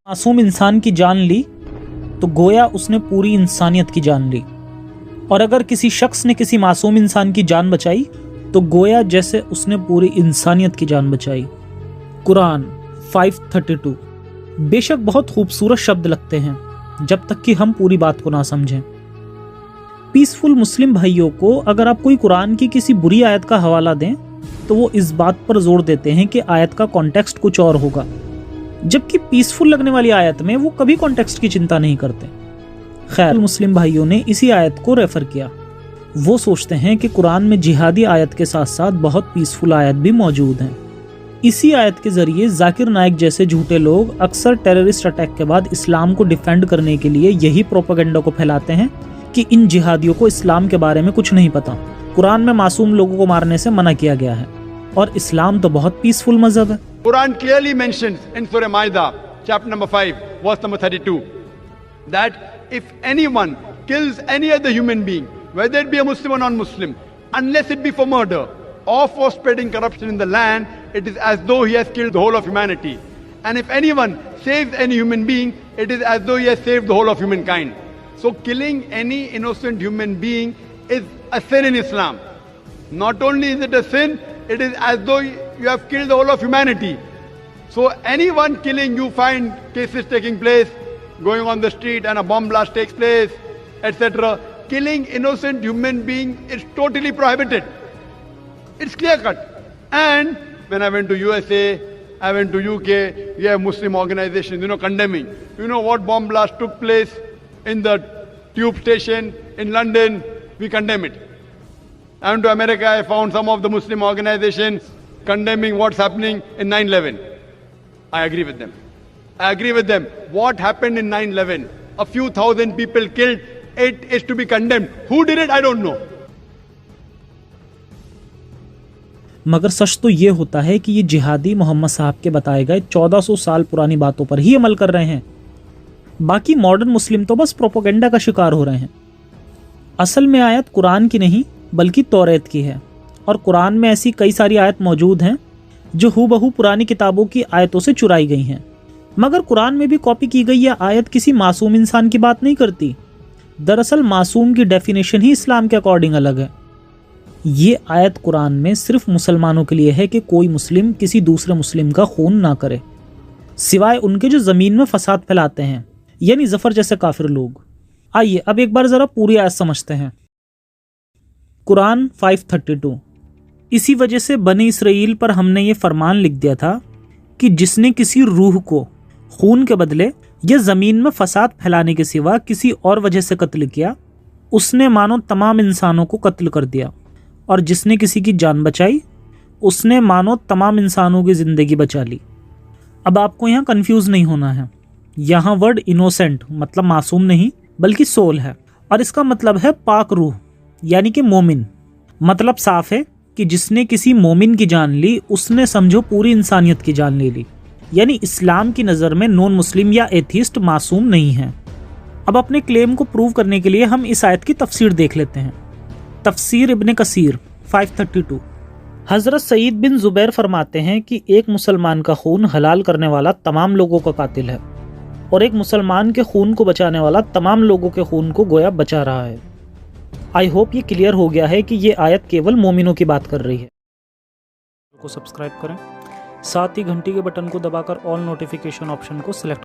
मासूम इंसान की जान ली तो गोया उसने पूरी इंसानियत की जान ली, और अगर किसी शख्स ने किसी मासूम इंसान की जान बचाई तो गोया जैसे उसने पूरी इंसानियत की जान बचाई। कुरान 5:32। बेशक बहुत खूबसूरत शब्द लगते हैं जब तक कि हम पूरी बात को ना समझें। पीसफुल मुस्लिम भाइयों को अगर आप कोई कुरान की किसी बुरी आयत का हवाला दें तो वो इस बात पर जोर देते हैं कि आयत का कॉन्टेक्स्ट कुछ और होगा, जबकि पीसफुल लगने वाली आयत में वो कभी कॉन्टेक्स्ट की चिंता नहीं करते। खैर, मुस्लिम भाइयों ने इसी आयत को रेफर किया। वो सोचते हैं कि कुरान में जिहादी आयत के साथ साथ बहुत पीसफुल आयत भी मौजूद हैं। इसी आयत के जरिए जाकिर नाइक जैसे झूठे लोग अक्सर टेररिस्ट अटैक के बाद इस्लाम को डिफेंड करने के लिए यही प्रोपेगेंडा को फैलाते हैं कि इन जिहादियों को इस्लाम के बारे में कुछ नहीं पता, कुरान में मासूम लोगों को मारने से मना किया गया है और इस्लाम तो बहुत पीसफुल मजहब है। Quran clearly mentions in Surah Maida, chapter number 5, verse number 32, that if anyone kills any other human being, whether it be a Muslim or non-Muslim, unless it be for murder or for spreading corruption in the land, it is as though he has killed the whole of humanity. And if anyone saves any human being, it is as though he has saved the whole of humankind. So killing any innocent human being is a sin in Islam. Not only is it a sin, it is as though you have killed the whole of humanity. So anyone killing, you find cases taking place, going on the street and a bomb blast takes place, etc. Killing innocent human being is totally prohibited. It's clear cut. And when I went to USA, I went to UK, we have Muslim organizations, condemning. You know what bomb blast took place in the tube station in London? We condemn it. I went to America, I found some of the Muslim organizations condemning what's happening in 9/11. I agree with them. I agree with them. What happened in 9/11? A few thousand people killed. It is to be condemned. Who did it? I don't know. मगर सच तो ये होता है कि ये जिहादी मोहम्मद साहब के बताए गए 1400 साल पुरानी बातों पर ही अमल कर रहे हैं। बाकी मॉडर्न मुस्लिम तो बस प्रोपेगेंडा का शिकार हो रहे हैं। असल में आयत कुरान की नहीं बल्कि तौरेत की है, और कुरान में ऐसी कई सारी आयत मौजूद हैं जो हूबहू पुरानी किताबों की आयतों से चुराई गई हैं। मगर कुरान में भी कॉपी की गई यह आयत किसी मासूम इंसान की बात नहीं करती। दरअसल मासूम की डेफिनेशन ही इस्लाम के अकॉर्डिंग अलग है। ये आयत कुरान में सिर्फ मुसलमानों के लिए है कि कोई मुस्लिम किसी दूसरे मुस्लिम का खून ना करे, सिवाय उनके जो ज़मीन में फसाद फैलाते हैं, यानी जफर जैसे काफिर लोग। आइए अब एक बार ज़रा पूरी आयत समझते हैं। कुरान 5:32। इसी वजह से बनी इसराइल पर हमने ये फरमान लिख दिया था कि जिसने किसी रूह को खून के बदले या ज़मीन में फसाद फैलाने के सिवा किसी और वजह से कत्ल किया, उसने मानो तमाम इंसानों को कत्ल कर दिया, और जिसने किसी की जान बचाई उसने मानो तमाम इंसानों की ज़िंदगी बचा ली। अब आपको यहाँ कंफ्यूज नहीं होना है। यहाँ वर्ड इनोसेंट मतलब मासूम नहीं बल्कि सोल है, और इसका मतलब है पाक रूह यानी कि मोमिन। मतलब साफ है कि जिसने किसी मोमिन की जान ली उसने समझो पूरी इंसानियत की जान ले ली। यानी इस्लाम की नज़र में नॉन मुस्लिम या एथिस्ट मासूम नहीं है। अब अपने क्लेम को प्रूव करने के लिए हम इस आयत की तफसीर देख लेते हैं। तफसीर इब्न कसीर 5:32। हज़रत सईद बिन ज़ुबैर फरमाते हैं कि एक मुसलमान का खून हलाल करने वाला तमाम लोगों का कातिल है, और एक मुसलमान के खून को बचाने वाला तमाम लोगों के खून को गोया बचा रहा है। आई होप ये क्लियर हो गया है कि ये आयत केवल मोमिनों की बात कर रही है। को सब्सक्राइब करें, साथ ही घंटी के बटन को दबाकर ऑल नोटिफिकेशन ऑप्शन को सिलेक्ट